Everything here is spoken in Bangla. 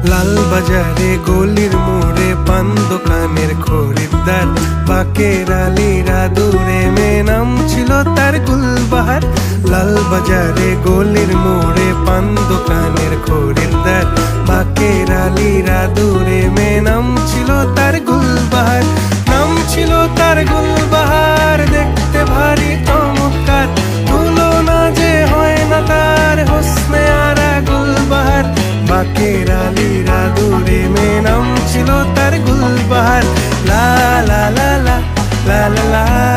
লাল বাজারে গলির মোড়ে পান দোকানের খরিদ্দার, বাকের আলীরা দূরে মেয়ে নাম ছিল তার গুলবাহার। লাল বাজারে গলির মোড়ে পান দোকানের খরিদ্দার, বাকের আলীরা দূরে মেয়ে নাম ছিল তার গুলবাহার। নাম ছিল তার গুলবাহার, দেখতে ভারী চমৎকার, তুলনা যে হয় না তার হোসনে আরা গুলবাহার। বাকের আলীরা দূরে মেয়ে নাম ছিল তার গুলবাহার। লা লা লা লা লা লা লা